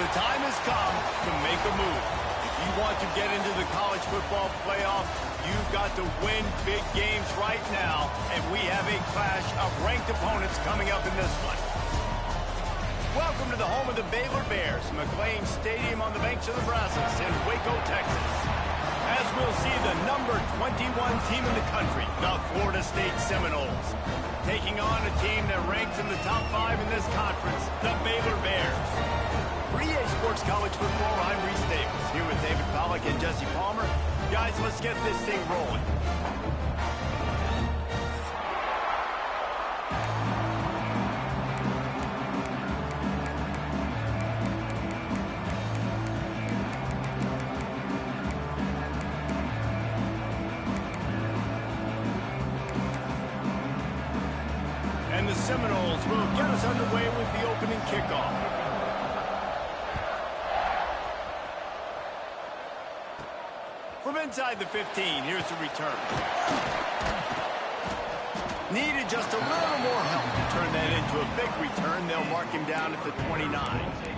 The time has come to make a move. If you want to get into the college football playoff, you've got to win big games right now, and we have a clash of ranked opponents coming up in this one. Welcome to the home of the Baylor Bears, McLean Stadium on the banks of the Brazos in Waco, Texas. As we'll see the number 21 team in the country, the Florida State Seminoles, taking on a team that ranks in the top 5 in this conference, the Baylor Bears. For EA Sports College Football, I'm Reese Davis, here with David Pollack and Jesse Palmer. Guys, let's get this thing rolling. And the Seminoles will get us underway with the opening kickoff. From inside the 15, here's the return. Needed just a little more help to turn that into a big return. They'll mark him down at the 29.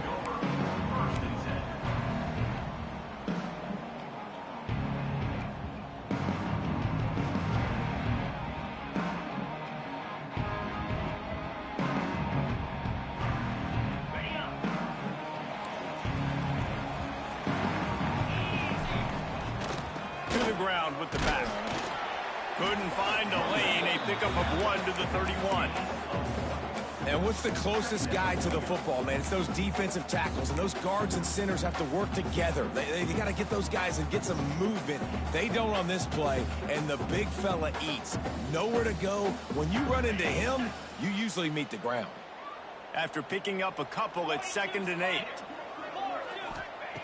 Ground with the back. Couldn't find a lane. A pickup of 1 to the 31. And what's the closest guy to the football, man? It's those defensive tackles, and those guards and centers have to work together. They got to get those guys and get some movement. They don't on this play, and the big fella eats. Nowhere to go. When you run into him, you usually meet the ground. After picking up a couple at 2nd and 8.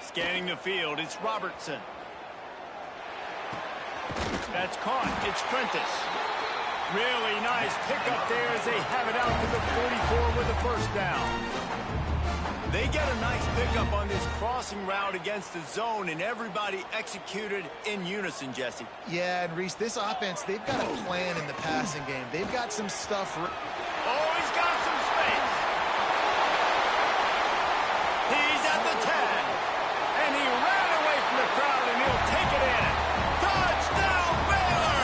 Scanning the field, it's Robertson. That's caught. It's Prentice. Really nice pickup there as they have it out to the 44 with a first down. They get a nice pickup on this crossing route against the zone, and everybody executed in unison, Jesse. Yeah, and Reese, this offense, they've got a plan in the passing game. They've got some stuff. Oh, he's got some space. He's at the 10. And he ran away from the crowd, and he'll take it in. Touchdown, Baylor!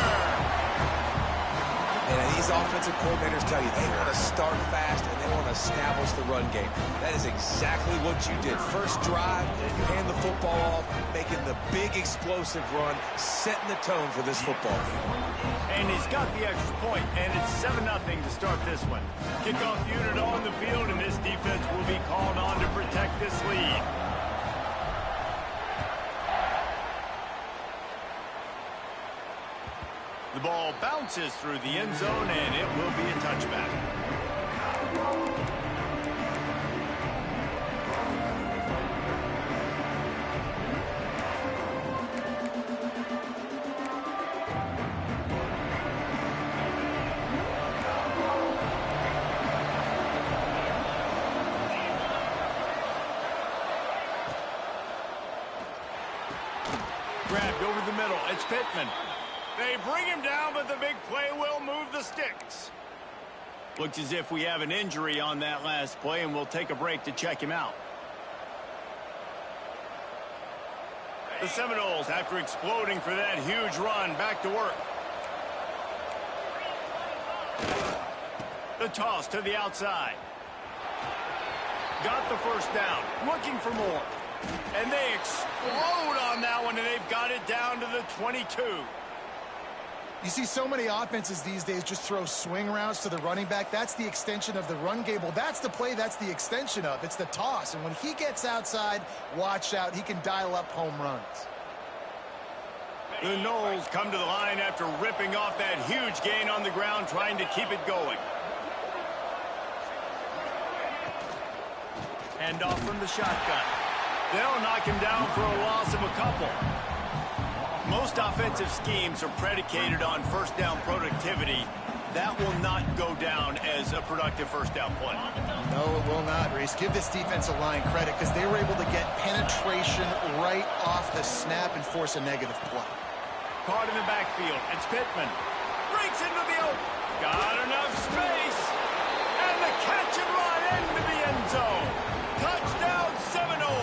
And these offensive coordinators tell you they want to start fast and they want to establish the run game. That is exactly what you did. First drive, you hand the football off, making the big explosive run, setting the tone for this football game. And he's got the extra point, and it's 7-0 to start this one. Kickoff unit on the field, and this defense will be called on to protect this lead. The ball bounces through the end zone, and it will be a touchback. Grabbed over the middle. It's Pittman. They bring him down, but the big play will move the sticks. Looks as if we have an injury on that last play, and we'll take a break to check him out. The Seminoles, after exploding for that huge run, back to work. The toss to the outside. Got the first down, looking for more. And they explode on that one, and they've got it down to the 22. You see so many offenses these days just throw swing routes to the running back. That's the extension of the run game. Well, that's the play that's the extension of. It's the toss. And when he gets outside, watch out. He can dial up home runs. The Noles come to the line after ripping off that huge gain on the ground, trying to keep it going. Hand off from the shotgun. They'll knock him down for a loss of a couple. Most offensive schemes are predicated on first down productivity. That will not go down as a productive first down play. No, it will not, Reese. Give this defensive line credit because they were able to get penetration right off the snap and force a negative play. Caught in the backfield. It's Pittman. Breaks into the open. Got enough space. And the catch and run into the end zone. Touchdown, Seminoles.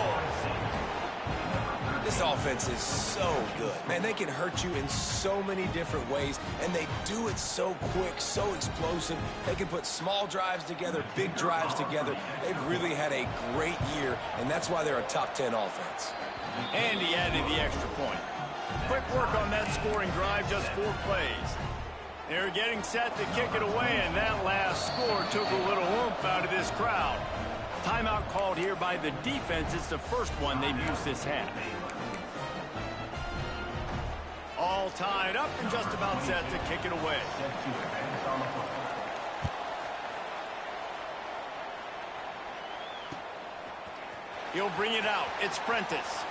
defense is so good. Man, they can hurt you in so many different ways, and they do it so quick, so explosive. They can put small drives together, big drives together. They've really had a great year, and that's why they're a top 10 offense. And he added the extra point. Quick work on that scoring drive, just 4 plays. They're getting set to kick it away, and that last score took a little oomph out of this crowd. Timeout called here by the defense. It's the first one they've used this half. All tied up and just about set to kick it away. He'll bring it out. It's Prentice.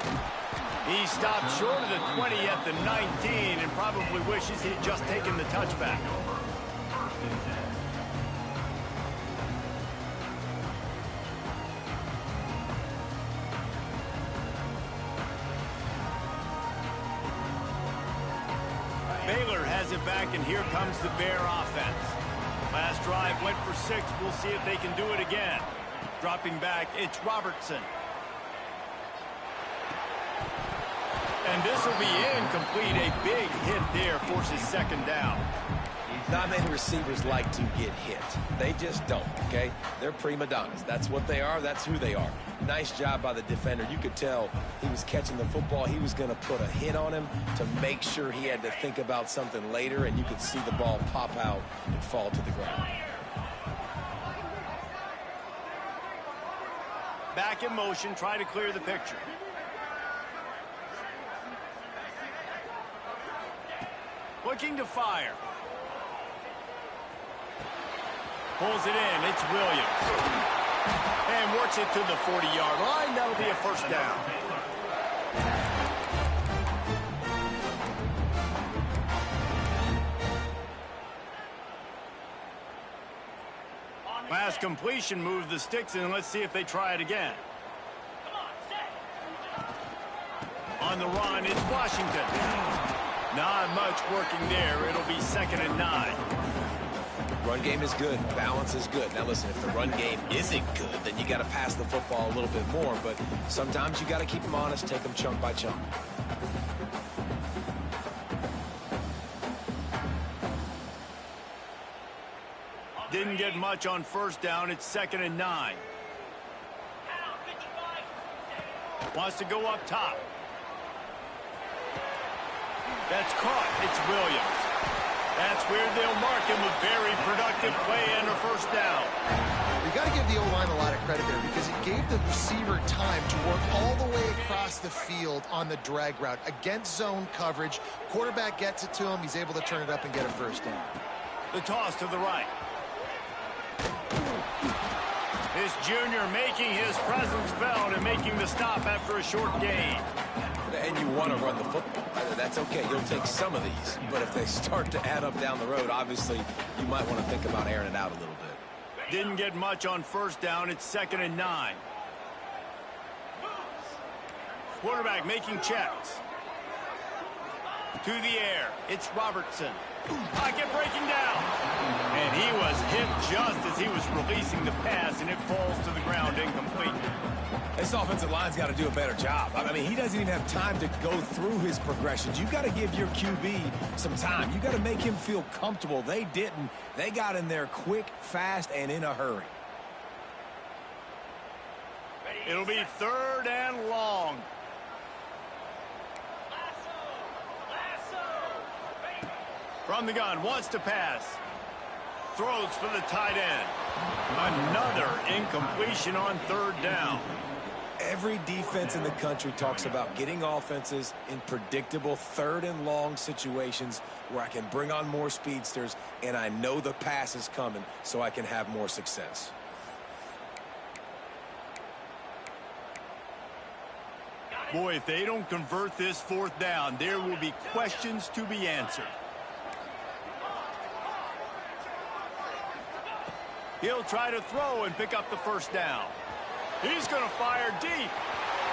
He stopped short of the 20 at the 19 and probably wishes he'd just taken the touchback. Baylor has it back, and here comes the Bear offense. Last drive went for 6. We'll see if they can do it again. Dropping back, it's Robertson. And this will be incomplete. A big hit there forces second down. Not many receivers like to get hit. They just don't, okay? They're prima donnas. That's what they are. That's who they are. Nice job by the defender. You could tell he was catching the football. He was going to put a hit on him to make sure he had to think about something later, and you could see the ball pop out and fall to the ground. Back in motion, try to clear the picture. Looking to fire. Pulls it in. It's Williams. And works it to the 40-yard line. That'll be a first down. Last completion moved the sticks in. Let's see if they try it again. On the run, it's Washington. Not much working there. It'll be 2nd and 9. Run game is good. Balance is good. Now, listen, if the run game isn't good, then you got to pass the football a little bit more. But sometimes you got to keep them honest, take them chunk by chunk. Didn't get much on first down. It's 2nd and 9. Wants to go up top. That's caught. It's Williams. That's where they'll mark him. A very productive play and a first down. You got to give the O-line a lot of credit there because it gave the receiver time to work all the way across the field on the drag route against zone coverage. Quarterback gets it to him. He's able to turn it up and get a first down. The toss to the right. This junior making his presence felt and making the stop after a short gain. And you want to run the football. That's okay. You'll take some of these. But if they start to add up down the road, obviously, you might want to think about airing it out a little bit. Didn't get much on first down. It's 2nd and 9. Quarterback making checks. To the air. It's Robertson. Pocket breaking down. And he was hit just as he was releasing the pass, and it falls to the ground incomplete. This offensive line's got to do a better job. I mean, he doesn't even have time to go through his progressions. You got to give your QB some time. You got to make him feel comfortable. They didn't. They got in there quick, fast, and in a hurry. It'll be 3rd and long. From the gun, wants to pass. Throws for the tight end. Another incompletion on 3rd down. Every defense in the country talks about getting offenses in predictable 3rd and long situations where I can bring on more speedsters and I know the pass is coming so I can have more success. Boy, if they don't convert this 4th down, there will be questions to be answered. He'll try to throw and pick up the first down. He's going to fire deep.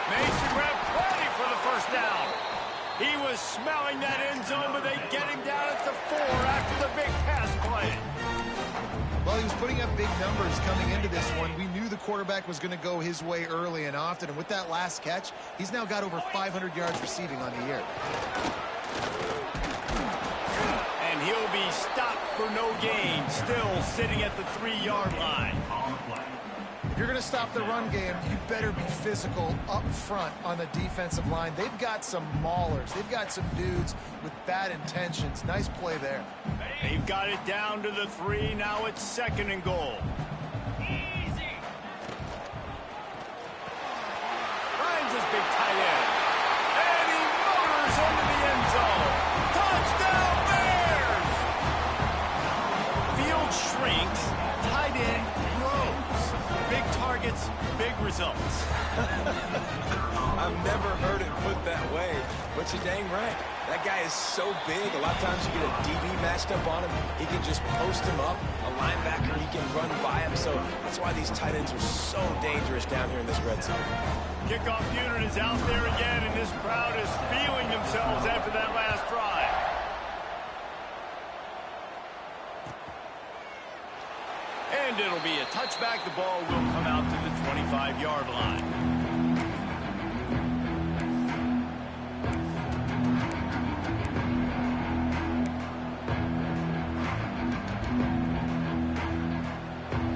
Makes the grab plenty for the first down. He was smelling that end zone, but they get him down at the 4 after the big pass play. Well, he was putting up big numbers coming into this one. We knew the quarterback was going to go his way early and often. And with that last catch, he's now got over 500 yards receiving on the year. And he'll be stopped for no gain, still sitting at the 3-yard line. If you're going to stop the run game, you better be physical up front on the defensive line. They've got some maulers. They've got some dudes with bad intentions. Nice play there. They've got it down to the 3. Now it's 2nd and goal. Easy. Finds his big tight end. And he motors into the end zone. Touchdown Bears! Field shrinks. Tight end grows. Big targets, big results. I've never heard it put that way, but you're dang right. That guy is so big. A lot of times you get a DB matched up on him. He can just post him up. A linebacker, he can run by him. So that's why these tight ends are so dangerous down here in this red zone. Kickoff unit is out there again, and this crowd is feeling themselves after that last drive. And it'll be a touchback. The ball will come out to the 25-yard line.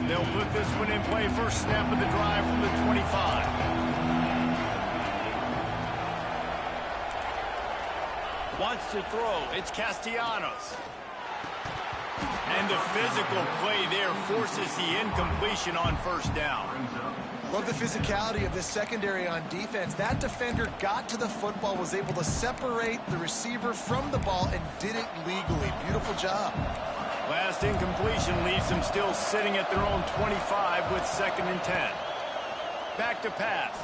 They'll put this one in play. First snap of the drive from the 25. Wants to throw. It's Castellanos. And the physical play there forces the incompletion on first down. Love the physicality of this secondary on defense. That defender got to the football, was able to separate the receiver from the ball, and did it legally. Beautiful job. Last incompletion leaves them still sitting at their own 25 with 2nd and 10. Back to pass.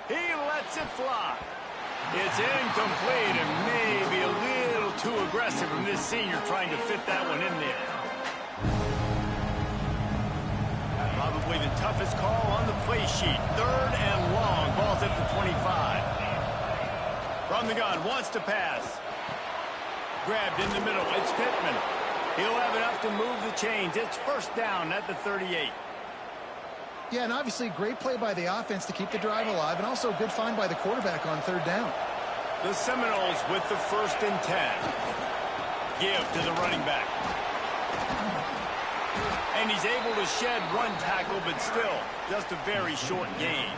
He lets it fly. It's incomplete and maybe a little too aggressive from this senior trying to fit that one in there. Probably the toughest call on the play sheet. 3rd and long. Ball's at the 25. From the gun, wants to pass. Grabbed in the middle. It's Pittman. He'll have enough to move the chains. It's first down at the 38. Yeah, and obviously great play by the offense to keep the drive alive, and also a good find by the quarterback on 3rd down. The Seminoles with the 1st and 10. Give to the running back. And he's able to shed one tackle, but still just a very short gain.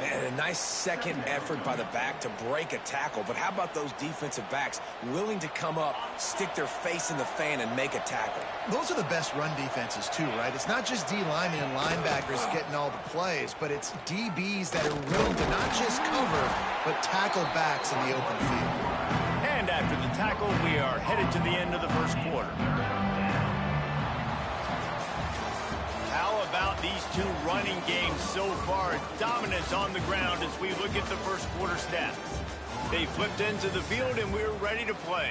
Man, a nice second effort by the back to break a tackle. But how about those defensive backs willing to come up, stick their face in the fan, and make a tackle? Those are the best run defenses, too, right? It's not just D linemen and linebackers getting all the plays, but it's DBs that are willing to not just cover, but tackle backs in the open field. And after the tackle, we are headed to the end of the first quarter. How about these two running games so far? Dominance on the ground as we look at the first quarter stats. They flipped into the field and we're ready to play.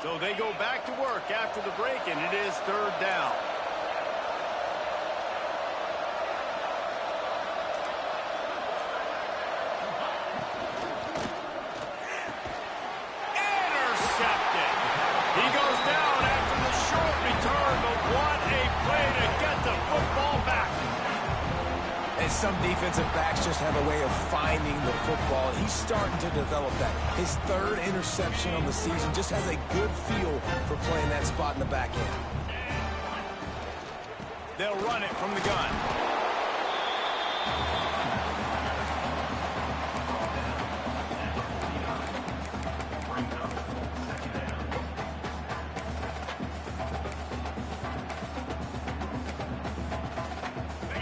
So they go back to work after the break, and it is 3rd down. He goes down after the short return, but what a play to get the football back. And some defensive backs just have a way of finding the football. He's starting to develop that. His 3rd interception on the season, just has a good feel for playing that spot in the back end. They'll run it from the gun.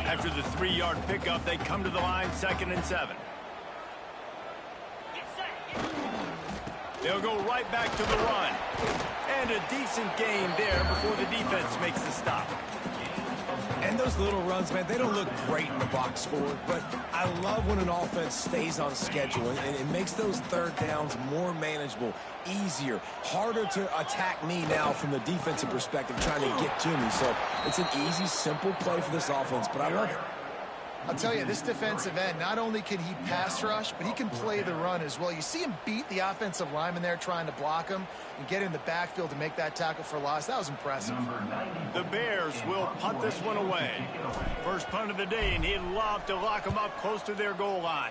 After the 3-yard pickup, they come to the line, 2nd and 7. They'll go right back to the run. And a decent gain there before the defense makes the stop. And And those little runs, man, they don't look great in the box score, but I love when an offense stays on schedule, and it makes those third downs more manageable, easier, harder to attack me now from the defensive perspective trying to get to me. So it's an easy, simple play for this offense, but I love it. I'll tell you, this defensive end, not only can he pass rush, but he can play the run as well. You see him beat the offensive lineman there trying to block him and get in the backfield to make that tackle for loss. That was impressive. The Bears will punt this one away. First punt of the day, and he'd love to lock them up close to their goal line.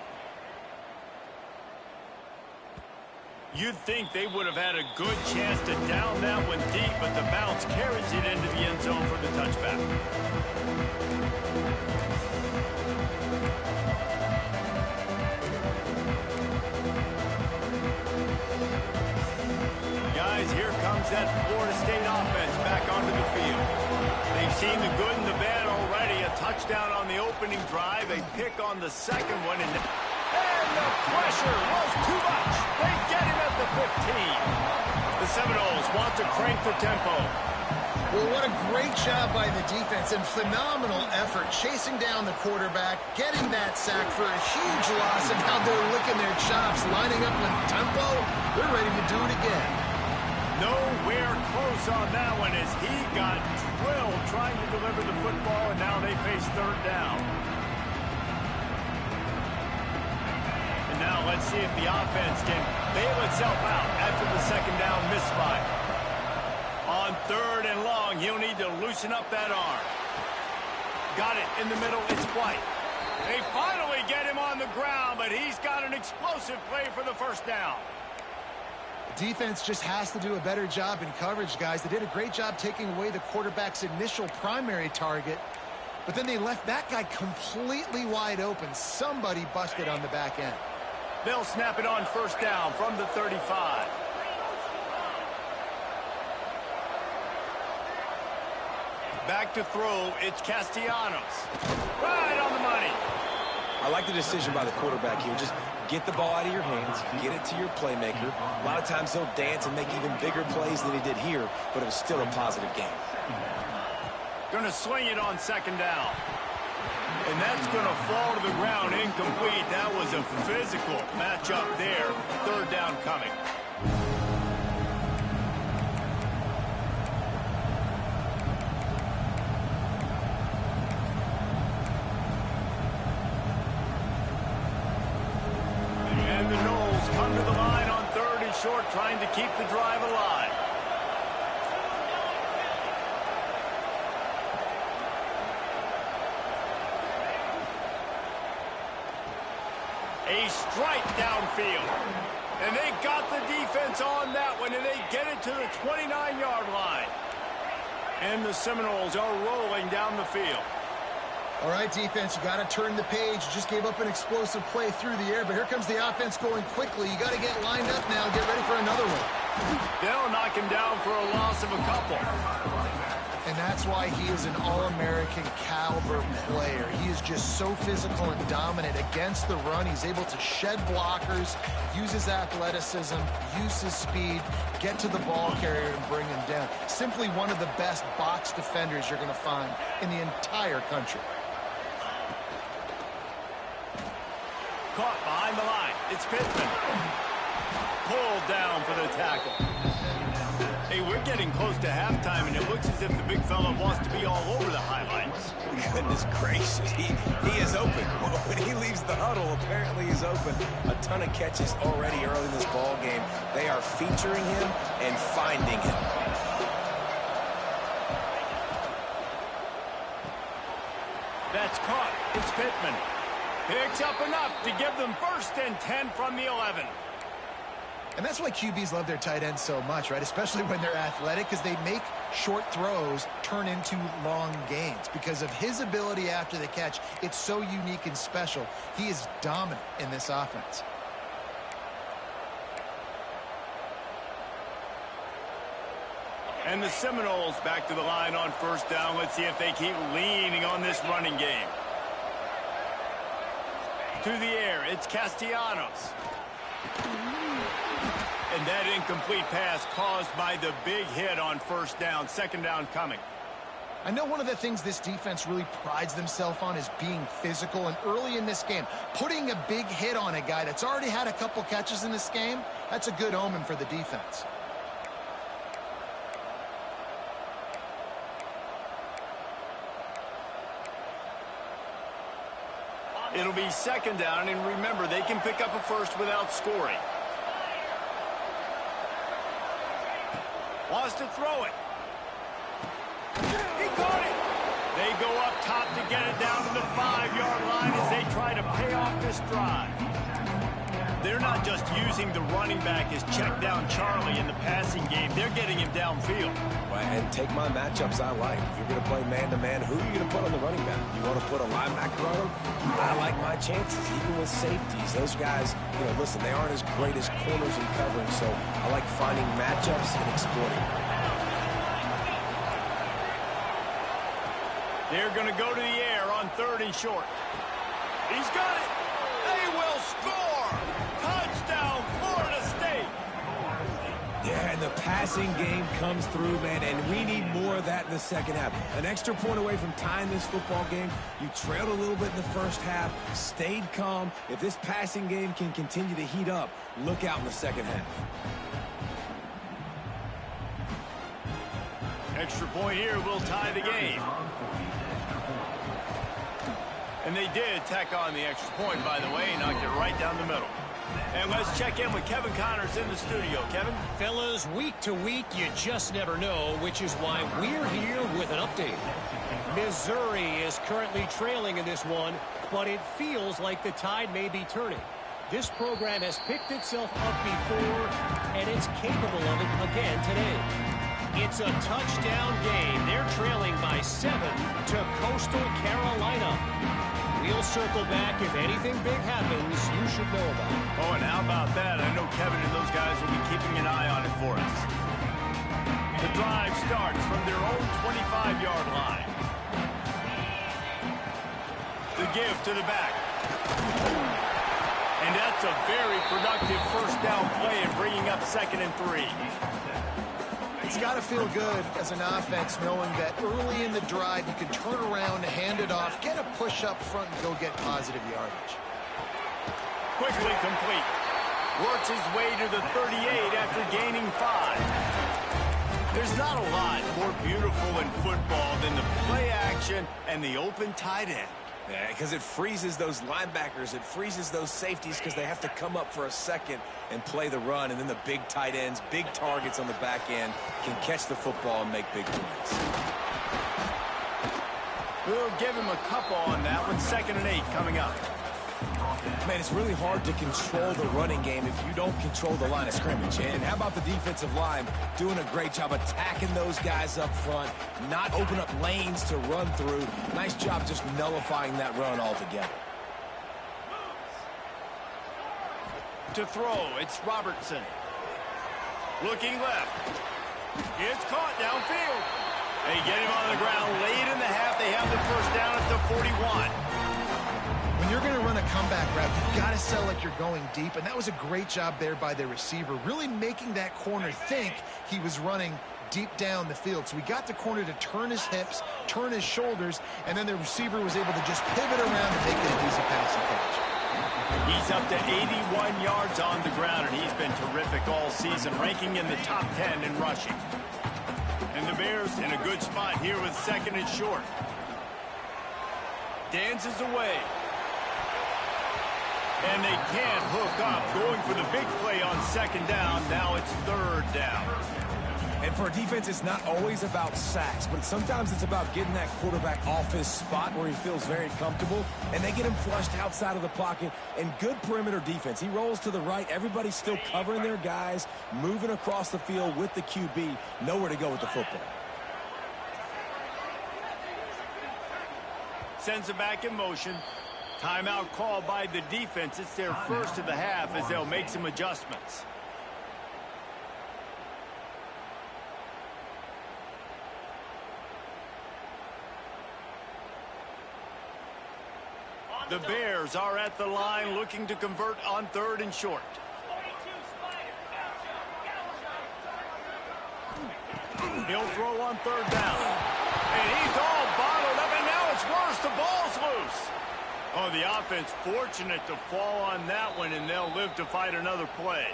You'd think they would have had a good chance to down that one deep, but the bounce carries it into the end zone for the touchback. Guys, here comes that Florida State offense back onto the field. They've seen the good and the bad already. A touchdown on the opening drive, a pick on the second one, and the pressure was too much. They get him at the 15. The Seminoles want to crank the tempo. Well, what a great job by the defense and phenomenal effort chasing down the quarterback, getting that sack for a huge loss, and now they're licking their chops, lining up in tempo. They're ready to do it again. Nowhere close on that one as he got drilled trying to deliver the football, and now they face third down. And now let's see if the offense can bail itself out after the second down misfire. On third and long, he'll need to loosen up that arm. Got it in the middle. It's White. They finally get him on the ground, but he's got an explosive play for the first down. Defense just has to do a better job in coverage, guys. They did a great job taking away the quarterback's initial primary target, but then they left that guy completely wide open. Somebody busted on the back end. They'll snap it on first down from the 35. Back to throw, it's Castellanos. Right on the money. I like the decision by the quarterback here. Just get the ball out of your hands, get it to your playmaker. A lot of times he'll dance and make even bigger plays than he did here, but it was still a positive game. Going to swing it on second down. And that's going to fall to the ground incomplete. That was a physical matchup there. Third down coming. And the Noles come to the line on third and short, trying to keep the drive alive. A strike downfield. And they got the defense on that one, and they get it to the 29-yard line. And the Seminoles are rolling down the field. All right, defense, you got to turn the page. You just gave up an explosive play through the air, but here comes the offense going quickly. You got to get lined up now and get ready for another one. They'll knock him down for a loss of a couple. And that's why he is an All-American caliber player. He is just so physical and dominant against the run. He's able to shed blockers, use his athleticism, use his speed, get to the ball carrier and bring him down. Simply one of the best box defenders you're going to find in the entire country. Caught behind the line. It's Pittman. Pulled down for the tackle. Hey, we're getting close to halftime, and it looks as if the big fella wants to be all over the highlights. Goodness gracious, he is open. When he leaves the huddle, apparently he's open. A ton of catches already early in this ball game. They are featuring him and finding him. That's caught. It's Pittman. Picks up enough to give them first and 10 from the 11. And that's why QBs love their tight ends so much, right? Especially when they're athletic, because they make short throws turn into long gains. Because of his ability after the catch, it's so unique and special. He is dominant in this offense. And the Seminoles back to the line on first down. Let's see if they keep leaning on this running game. To the air, it's Castellanos. And that incomplete pass caused by the big hit on first down. Second down coming. I know one of the things this defense really prides themselves on is being physical, and early in this game, putting a big hit on a guy that's already had a couple catches in this game, that's a good omen for the defense. It'll be second down, and remember, they can pick up a first without scoring. Wants to throw it. He caught it. They go up top to get it down to the 5-yard line as they try to pay off this drive. They're not just using the running back as check down Charlie in the passing game. They're getting him downfield. And take my matchups I like. If you're going to play man-to-man, who are you going to put on the running back? You want to put a linebacker on him? I like my chances, even with safeties. Those guys, listen, they aren't as great as corners and covering, so I like finding matchups and exploiting. They're going to go to the air on 3rd and short. He's got it. They will score. Touchdown, Florida State. Yeah, and the passing game comes through, man, and we need more of that in the second half. An extra point away from tying this football game. You trailed a little bit in the first half, stayed calm. If this passing game can continue to heat up, look out in the second half. Extra point here will tie the game. And they did tack on the extra point, by the way, knocked it right down the middle. And let's check in with Kevin Connors in the studio. Kevin? Fellas, week to week, you just never know, which is why we're here with an update. Missouri is currently trailing in this one, but it feels like the tide may be turning. This program has picked itself up before, and it's capable of it again today. It's a touchdown game. They're trailing by 7 to Coastal Carolina. We'll circle back if anything big happens you should know about. Oh, and how about that? I know Kevin and those guys will be keeping an eye on it for us. The drive starts from their own 25-yard line. The give to the back. And that's a very productive first down play in bringing up 2nd and 3. It's got to feel good as an offense knowing that early in the drive you can turn around, hand it off, get a push up front, and go get positive yardage. Quickly complete. Works his way to the 38 after gaining 5. There's not a lot more beautiful in football than the play action and the open tight end. Yeah, because it freezes those linebackers. It freezes those safeties because they have to come up for a second and play the run. And then the big tight ends, big targets on the back end can catch the football and make big plays. We'll give him a couple on that one. 2nd and 8 coming up. Man, it's really hard to control the running game if you don't control the line of scrimmage. And how about the defensive line doing a great job attacking those guys up front, not open up lanes to run through. Nice job just nullifying that run altogether. To throw, it's Robertson. Looking left. It's caught downfield. They get him on the ground late in the half. They have the first down at the 41. When you're going to run a comeback route, you've got to sell like you're going deep, and that was a great job there by the receiver, really making that corner think he was running deep down the field. So we got the corner to turn his hips, turn his shoulders, and then the receiver was able to just pivot around and make it an easy passing catch. He's up to 81 yards on the ground, and he's been terrific all season, ranking in the top 10 in rushing. And the Bears in a good spot here with 2nd and short. Dances away. And they can't hook up, going for the big play on 2nd down. Now it's 3rd down. And for a defense, it's not always about sacks, but sometimes it's about getting that quarterback off his spot where he feels very comfortable, and they get him flushed outside of the pocket. And good perimeter defense. He rolls to the right. Everybody's still covering their guys, moving across the field with the QB. Nowhere to go with the football. Sends it back in motion. Timeout called by the defense. It's their first of the half as they'll make some adjustments. The Bears are at the line looking to convert on 3rd and short. He'll throw on 3rd down. And he's all bottled up, and now it's worse. The ball's loose. Oh, the offense fortunate to fall on that one, and they'll live to fight another play.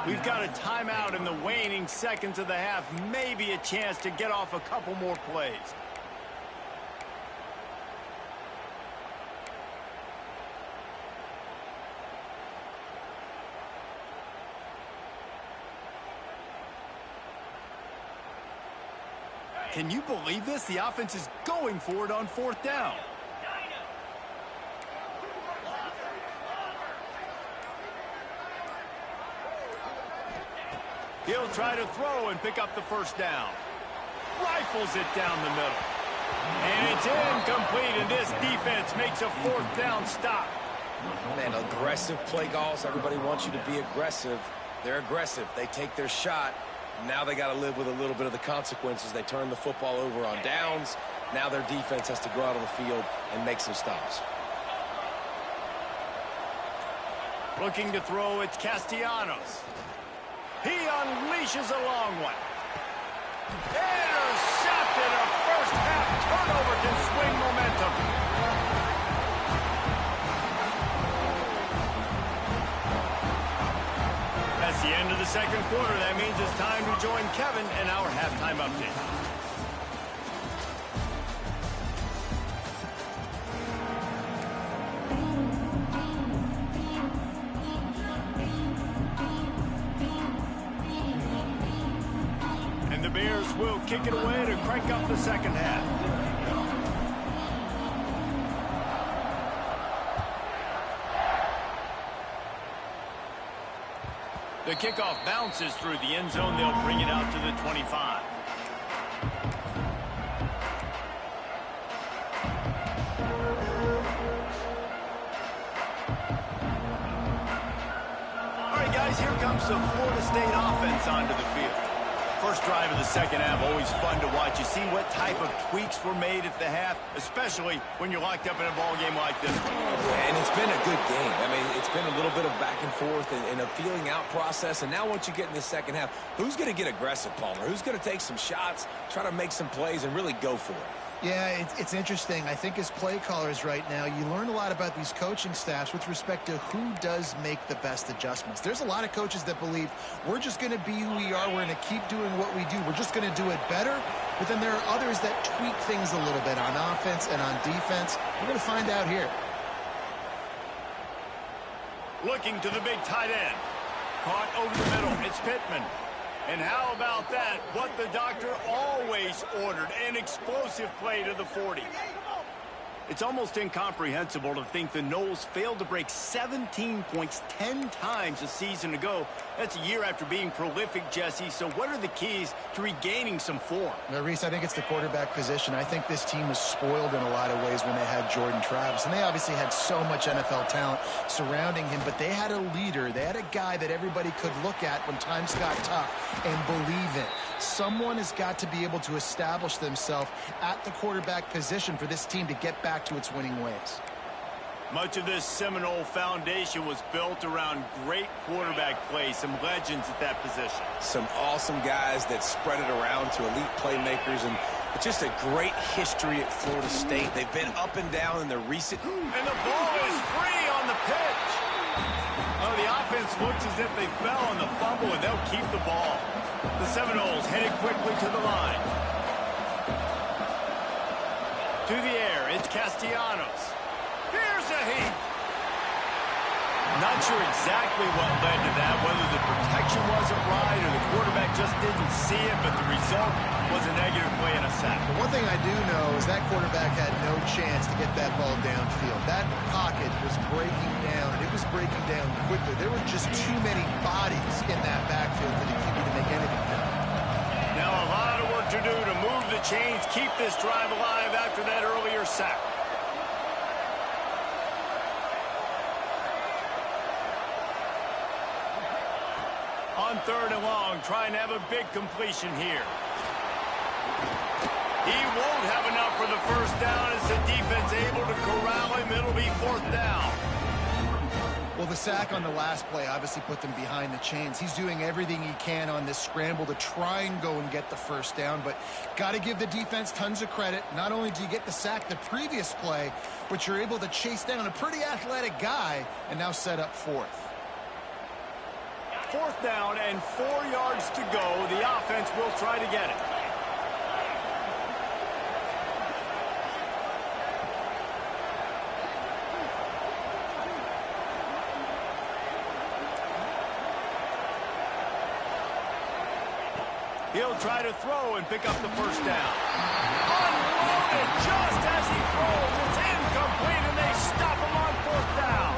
We've got a timeout in the waning seconds of the half. Maybe a chance to get off a couple more plays. Can you believe this? The offense is going for it on 4th down. He'll try to throw and pick up the 1st down. Rifles it down the middle. And it's incomplete, and this defense makes a 4th down stop. Man, aggressive play calls. Everybody wants you to be aggressive. They're aggressive. They take their shot. Now they got to live with a little bit of the consequences. They turn the football over on downs. Now their defense has to go out on the field and make some stops. Looking to throw, it's Castellanos. He unleashes a long one. Intercepted. A first-half turnover can swing momentum. That's the end of the 2nd quarter. That means it's time to join Kevin in our halftime update. And the Bears will kick it away to crank up the 2nd half. The kickoff bounces through the end zone. They'll bring it out to the 25. All right, guys, here comes the Florida State offense onto the field. First drive of the 2nd half, always fun to watch. You see what type of tweaks were made at the half, especially when you're locked up in a ball game like this one. Yeah, and it's been a good game. I mean, it's been a little bit of back and forth and a feeling out process. And now once you get in the 2nd half, who's going to get aggressive, Palmer? Who's going to take some shots, try to make some plays, and really go for it? Yeah, it's interesting. I think as play callers right now, you learn a lot about these coaching staffs with respect to who does make the best adjustments. There's a lot of coaches that believe we're just going to be who we are. We're going to keep doing what we do. We're just going to do it better. But then there are others that tweak things a little bit on offense and on defense. We're going to find out here. Looking to the big tight end. Caught over the middle. It's Pittman. And how about that? What the doctor always ordered, an explosive play to the 40. It's almost incomprehensible to think the Noles failed to break 17 points 10 times a season ago. That's a year after being prolific, Jesse. So what are the keys to regaining some form? Now, Reese, I think it's the quarterback position. I think this team was spoiled in a lot of ways when they had Jordan Travis. And they obviously had so much NFL talent surrounding him. But they had a leader. They had a guy that everybody could look at when times got tough and believe in. Someone has got to be able to establish themselves at the quarterback position for this team to get back to its winning ways. Much of this Seminole foundation was built around great quarterback play, some legends at that position. Some awesome guys that spread it around to elite playmakers, and just a great history at Florida State. They've been up and down in the recent... And the ball is free on the pitch. Oh, the offense looks as if they fell on the fumble, and they'll keep the ball. The Seminoles headed quickly to the line. To the air, it's Castellanos. Here's a heat. Not sure exactly what led to that, whether the protection wasn't right or the quarterback just didn't see it, but the result was a negative play and a sack. But one thing I do know is that quarterback had no chance to get that ball downfield. That pocket was breaking down, and it was breaking down quickly. There were just too many bodies in that backfield for the QB to make anything happen. Now a lot of work to do to move the chains, keep this drive alive after that earlier sack. On 3rd and long, trying to have a big completion here. He won't have enough for the 1st down as the defense able to corral him. It'll be 4th down. Well, the the sack on the last play obviously put them behind the chains. He's doing everything he can on this scramble to try and go and get the first down, but got to give the defense tons of credit. Not only do you get the sack the previous play, but you're able to chase down a pretty athletic guy and now set up fourth. 4th down and 4 yards to go. The offense will try to get it. He'll try to throw and pick up the first down. Unloaded just as he throws. It's incomplete, and they stop him on 4th down.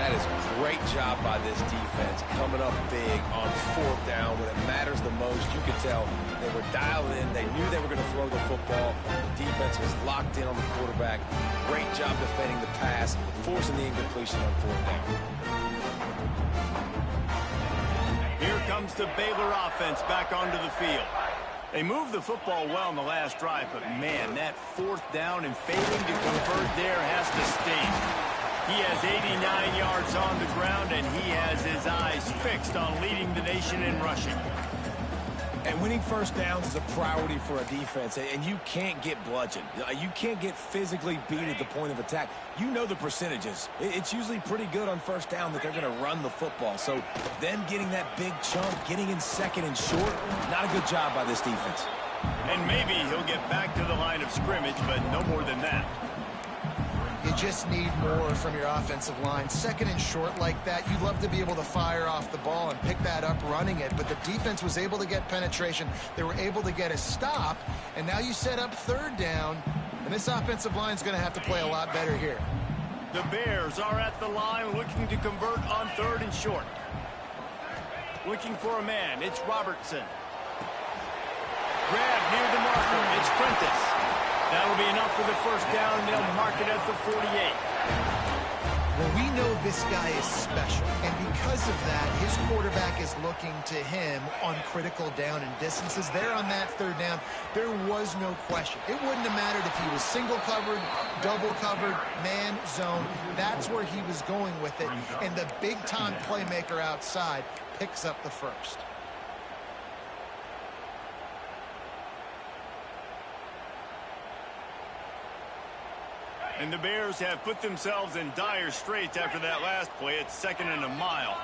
That is a great job by this defense, coming up big on 4th down when it matters the most. You could tell they were dialed in. They knew they were going to throw the football. The defense was locked in on the quarterback. Great job defending the pass, forcing the incompletion on 4th down. Here comes the Baylor offense back onto the field. They moved the football well in the last drive, but man, that 4th down and failing to convert there has to sting. He has 89 yards on the ground, and he has his eyes fixed on leading the nation in rushing. And winning first downs is a priority for a defense, and you can't get bludgeoned. You can't get physically beat at the point of attack. You know the percentages. It's usually pretty good on first down that they're going to run the football. So them getting that big chunk, getting in 2nd and short, not a good job by this defense. And maybe he'll get back to the line of scrimmage, but no more than that. You just need more from your offensive line. 2nd and short like that, you'd love to be able to fire off the ball and pick that up running it, but the defense was able to get penetration. They were able to get a stop, and now you set up 3rd down, and this offensive line is going to have to play a lot better here. The Bears are at the line looking to convert on 3rd and short. Looking for a man. It's Robertson. Grab near the marker. It's Prentice. That'll be enough for the first down, and they'll mark it at the 48. Well, we know this guy is special, and because of that, his quarterback is looking to him on critical down and distances. There on that 3rd down, there was no question. It wouldn't have mattered if he was single covered, double covered, man, zone. That's where he was going with it, and the big-time playmaker outside picks up the first. And the Bears have put themselves in dire straits after that last play. It's 2nd and a mile.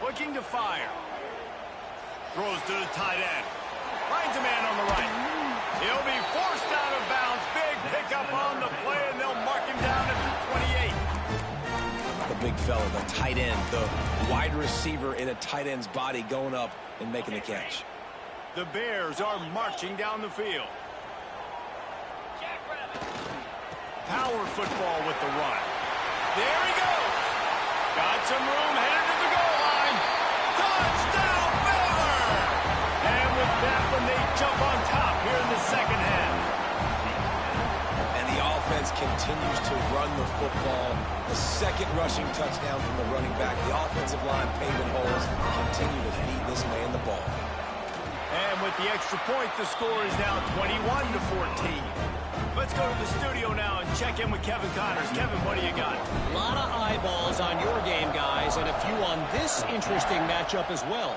Looking to fire. Throws to the tight end. Finds a man on the right. He'll be forced out of bounds. Big pickup on the play, and they'll mark him down at the 28. The big fella, the tight end, the wide receiver in a tight end's body going up and making the catch. The Bears are marching down the field. Power football with the run. There he goes. Got some room, headed to the goal line. Touchdown, Baylor! And with that one, they jump on top here in the 2nd half. And the offense continues to run the football. The 2nd rushing touchdown from the running back. The offensive line paving holes. Continue to feed this man the ball. And with the extra point, the score is now 21-14. Let's go to the studio now and check in with Kevin Connors. Kevin, what do you got? A lot of eyeballs on your game, guys, and a few on this interesting matchup as well.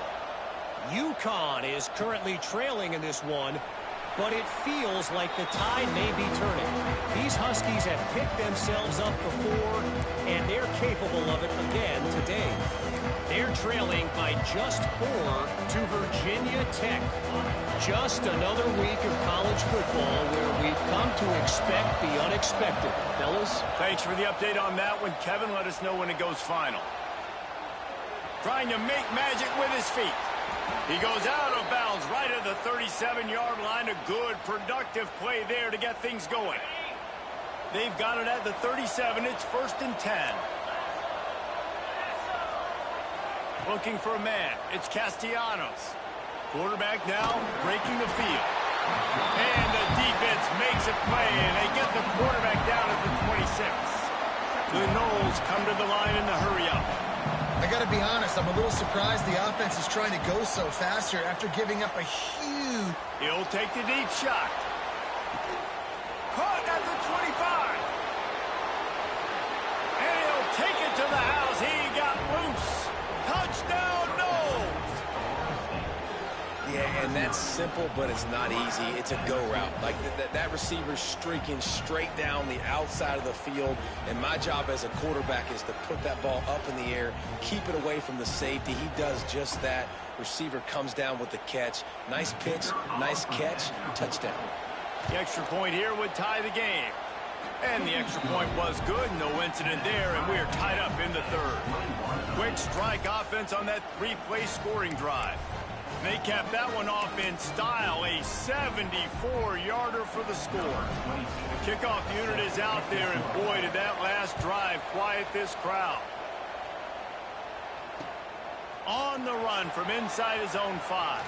UConn is currently trailing in this one, but it feels like the tide may be turning. These Huskies have picked themselves up before, and they're capable of it again today. They're trailing by just 4 to Virginia Tech. Just another week of college football where we've come to expect the unexpected. Fellas? Thanks for the update on that one, Kevin. Let us know when it goes final. Trying to make magic with his feet. He goes out of bounds right at the 37-yard line. A good, productive play there to get things going. They've got it at the 37. It's 1st and 10. Looking for a man. It's Castellanos. Quarterback now breaking the field. And the defense makes a play, and they get the quarterback down at the 26. The Noles come to the line in the hurry-up. I got to be honest, I'm a little surprised the offense is trying to go so fast here after giving up a huge... He'll take the deep shot. Caught at the 25. And he'll take it to the house. He and that's simple, but it's not easy. It's a go route. Like that receiver's streaking straight down the outside of the field, and my job as a quarterback is to put that ball up in the air, keep it away from the safety. He does just that. Receiver comes down with the catch. Nice pitch, nice catch, touchdown. The extra point here would tie the game. And the extra point was good. No incident there, and we're tied up in the third. Quick strike offense on that three-play scoring drive. They capped that one off in style. A 74-yarder for the score. The kickoff unit is out there, and boy, did that last drive quiet this crowd. On the run from inside his own 5.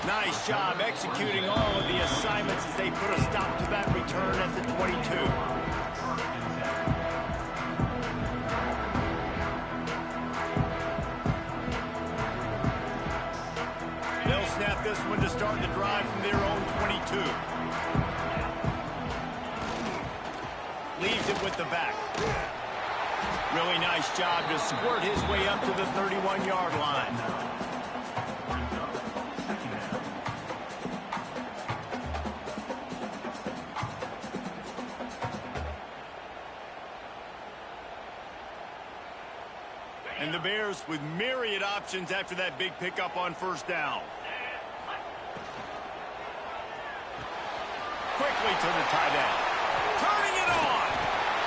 Nice job executing all of the assignments as they put a stop to that return at the 22. They'll snap this one to start the drive from their own 22. Leaves it with the back. Really nice job to squirt his way up to the 31-yard line. And the Bears with myriad options after that big pickup on first down. Quickly to the tight end. Turning it on.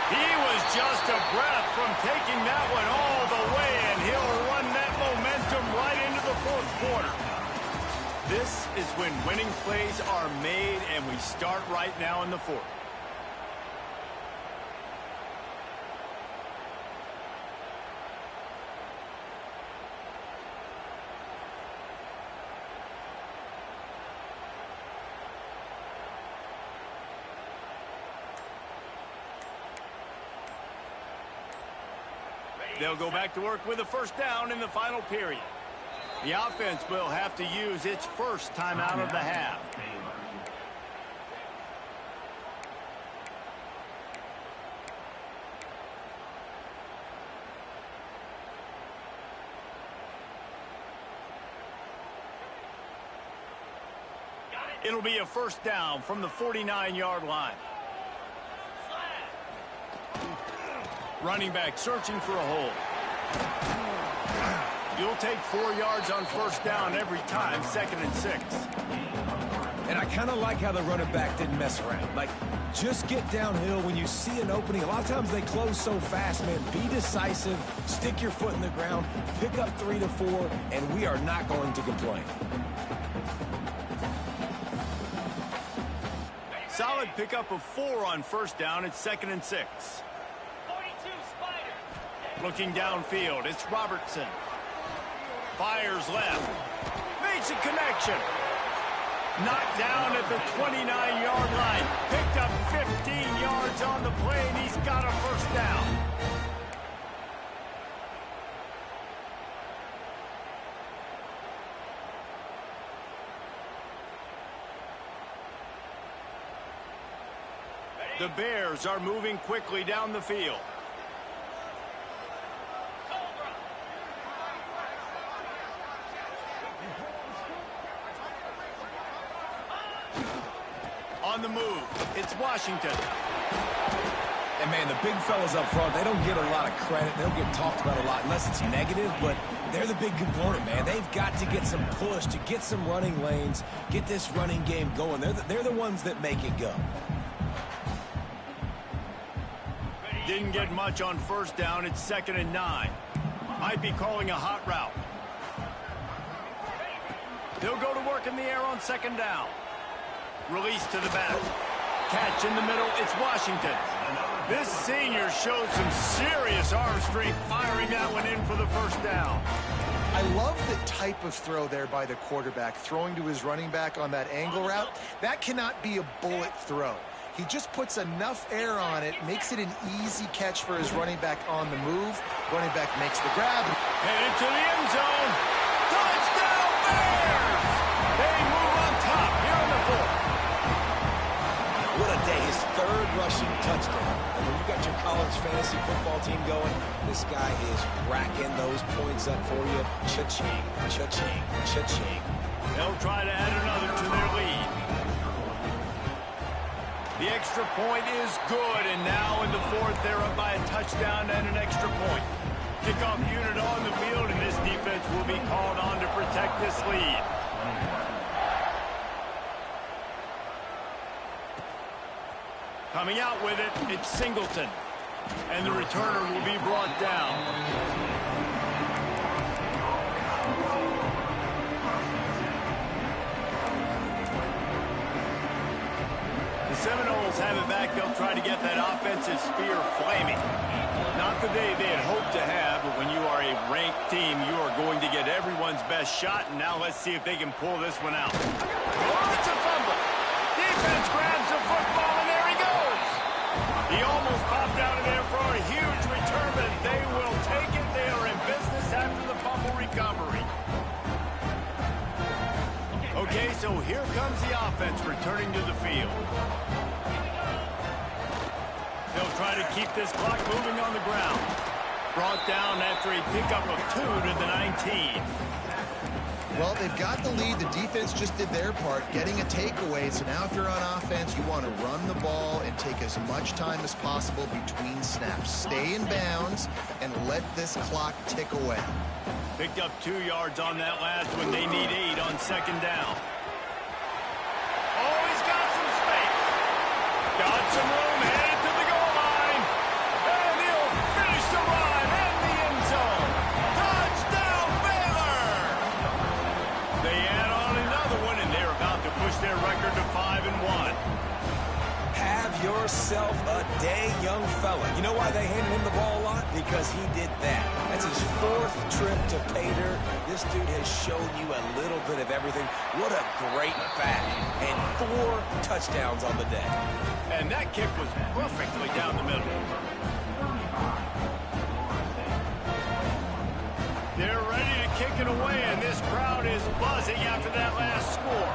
He was just a breath from taking that one all the way, and he'll run that momentum right into the fourth quarter. This is when winning plays are made, and we start right now in the fourth. They'll go back to work with a first down in the final period. The offense will have to use its first timeout of the half. It'll be a first down from the 49-yard line. Running back searching for a hole. You'll take 4 yards on first down every time, 2nd and 6. And I kind of like how the running back didn't mess around. Like, just get downhill when you see an opening. A lot of times they close so fast, man. Be decisive, stick your foot in the ground, pick up 3 to 4, and we are not going to complain. Solid pickup of 4 on first down. It's 2nd and 6. Looking downfield, it's Robertson. Fires left. Makes a connection. Knocked down at the 29-yard line. Picked up 15 yards on the play, and he's got a first down. The Bears are moving quickly down the field. On the move, it's Washington. And, man, the big fellas up front, they don't get a lot of credit. They don't get talked about a lot unless it's negative, but they're the big component, man. They've got to get some push, to get some running lanes, get this running game going. They're the ones that make it go. Didn't get much on first down. It's 2nd and 9. Might be calling a hot route. They'll go to work in the air on 2nd down. Release to the back. Catch in the middle. It's Washington. This senior showed some serious arm strength firing that one in for the first down. I love the type of throw there by the quarterback, throwing to his running back on that angle route. That cannot be a bullet throw. He just puts enough air on it, makes it an easy catch for his running back on the move. Running back makes the grab. Headed to the end zone. Touchdown Bears! They move on top here in the fourth. What a day. His 3rd rushing touchdown. And when you got your college fantasy football team going, this guy is racking those points up for you. Cha-ching, cha-ching, cha-ching. They'll try to add another to their lead. The extra point is good, and now in the fourth, they're up by a touchdown and an extra point. Kickoff unit on the field, and this defense will be called on to protect this lead. Coming out with it, it's Singleton. And the returner will be brought down. The Seminoles have it back. They'll try to get that offensive spear flaming. Not the day they had hoped to have, but when you are a ranked team, you are going to get everyone's best shot. And now let's see if they can pull this one out. Oh, it's a fumble. Defense grabs the football, and there he goes. He almost popped out of there for a huge return, but they will take it. They are in business after the fumble recovery. Okay, so here comes the offense returning to the field. They'll try to keep this clock moving on the ground. Brought down after a pickup of 2 to the 19. Well, they've got the lead. The defense just did their part, getting a takeaway. So now if you're on offense, you want to run the ball and take as much time as possible between snaps. Stay in bounds and let this clock tick away. Picked up 2 yards on that last one. They need 8 on second down. Oh, he's got some space. Got some room, headed to the goal line. And he'll finish the run in the end zone. Touchdown, Baylor! They add on another one, and they're about to push their record to 5-1. Have yourself a day, young fella. You know why they handed him the ball a lot? Because he did that. That's his 4th trip to pay dirt. This dude has shown you a little bit of everything. What a great back. And 4 touchdowns on the day. And that kick was perfectly down the middle. They're ready to kick it away, and this crowd is buzzing after that last score.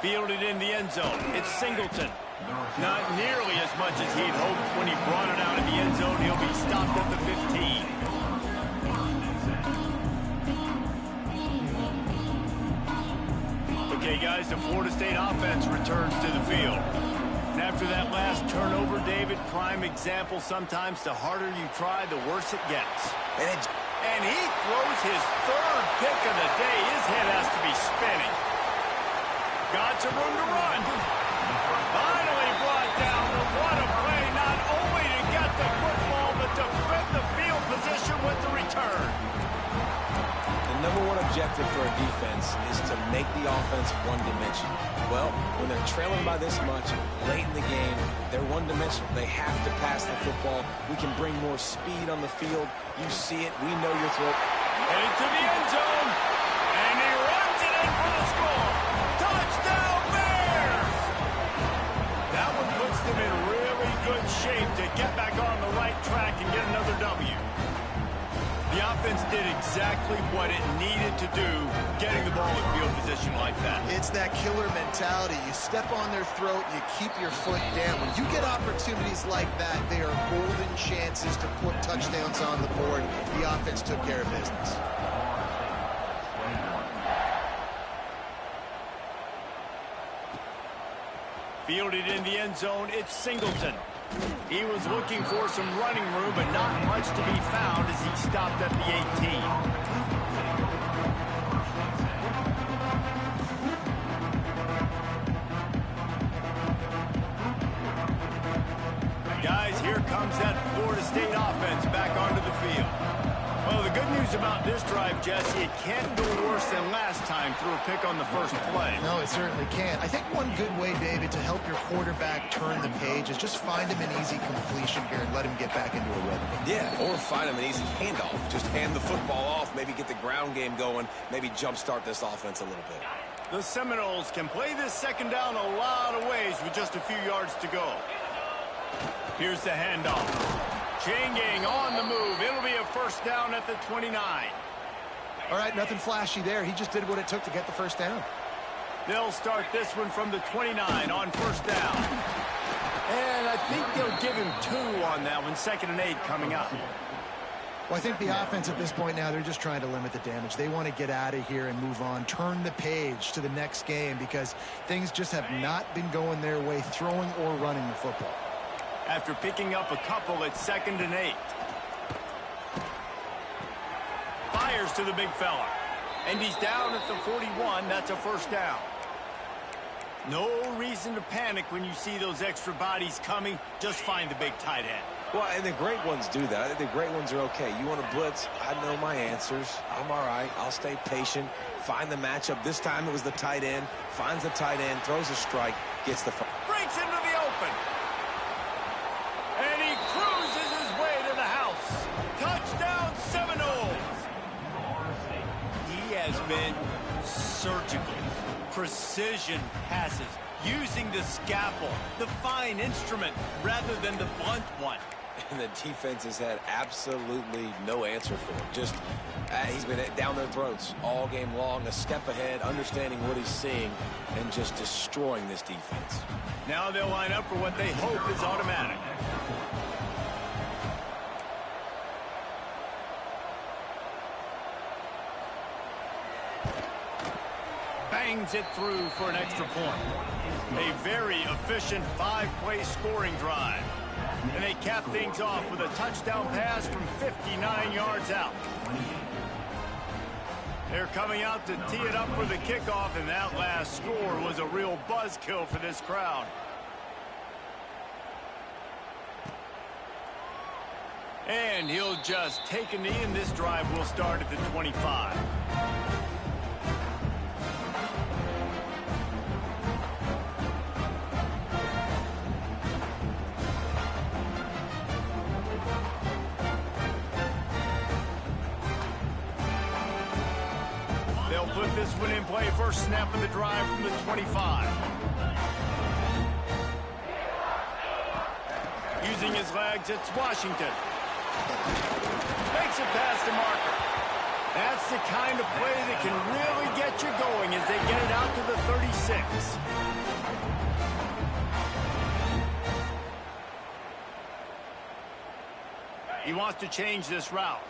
Fielded in the end zone. It's Singleton. Not nearly as much as he'd hoped when he brought it out in the end zone. He'll be stopped at the 15. Okay, guys, the Florida State offense returns to the field. And after that last turnover, David, prime example, sometimes the harder you try, the worse it gets. And he throws his 3rd pick of the day. His head has to be spinning. Got some room to run. Finally brought down. But what a play, not only to get the football, but to flip the field position with the return. The number 1 objective for a defense is to make the offense one-dimensional. Well, when they're trailing by this much, late in the game, they're one-dimensional. They have to pass the football. We can bring more speed on the field. You see it. We know your throat. Headed to the end zone. And he runs it in for the score. Touchdown, Bears! That one puts them in really good shape to get back on the right track and get another W. The offense did exactly what it needed to do, getting the ball in field position like that. It's that killer mentality. You step on their throat, you keep your foot down. When you get opportunities like that, they are golden chances to put touchdowns on the board. The offense took care of business. Fielded in the end zone, it's Singleton. He was looking for some running room, but not much to be found as he stopped at the 18. Guys, here comes that Florida State offense back onto the field. Well, the good news about this drive, Jesse, it can't go worse than last time through a pick on the first play. No, it certainly can't. I think one good way, David, to help your quarterback turn the page is just find him an easy completion here and let him get back into a rhythm. Yeah, or find him an easy handoff. Just hand the football off, maybe get the ground game going, maybe jumpstart this offense a little bit. The Seminoles can play this second down a lot of ways with just a few yards to go. Here's the handoff. Chain gang on the move. It'll be a first down at the 29. All right, nothing flashy there. He just did what it took to get the first down. They'll start this one from the 29 on first down. And I think they'll give him 2 on that one. 2nd and 8 coming up. Well, I think the offense at this point now, they're just trying to limit the damage. They want to get out of here and move on, turn the page to the next game because things just have not been going their way throwing or running the football. After picking up a couple at 2nd and 8. Fires to the big fella. And he's down at the 41. That's a first down. No reason to panic when you see those extra bodies coming. Just find the big tight end. Well, and the great ones do that. I think the great ones are okay. You want to blitz? I know my answers. I'm all right. I'll stay patient. Find the matchup. This time it was the tight end. Finds the tight end, throws a strike, gets the... Breaks into the open. And he cruises his way to the house. Touchdown, Seminoles. He has been surgical. Precision passes. Using the scalpel, the fine instrument, rather than the blunt one. And the defense has had absolutely no answer for him. Just, he's been down their throats all game long, a step ahead, understanding what he's seeing, and just destroying this defense. Now they'll line up for what they hope is automatic. Bangs it through for an extra point. A very efficient 5-play scoring drive. And they cap things off with a touchdown pass from 59 yards out. They're coming out to tee it up for the kickoff, and that last score was a real buzzkill for this crowd. And he'll just take a knee, and this drive will start at the 25. They'll put this one in play. First snap of the drive from the 25. Using his legs, it's Washington. Makes it past the marker. That's the kind of play that can really get you going as they get it out to the 36. He wants to change this route.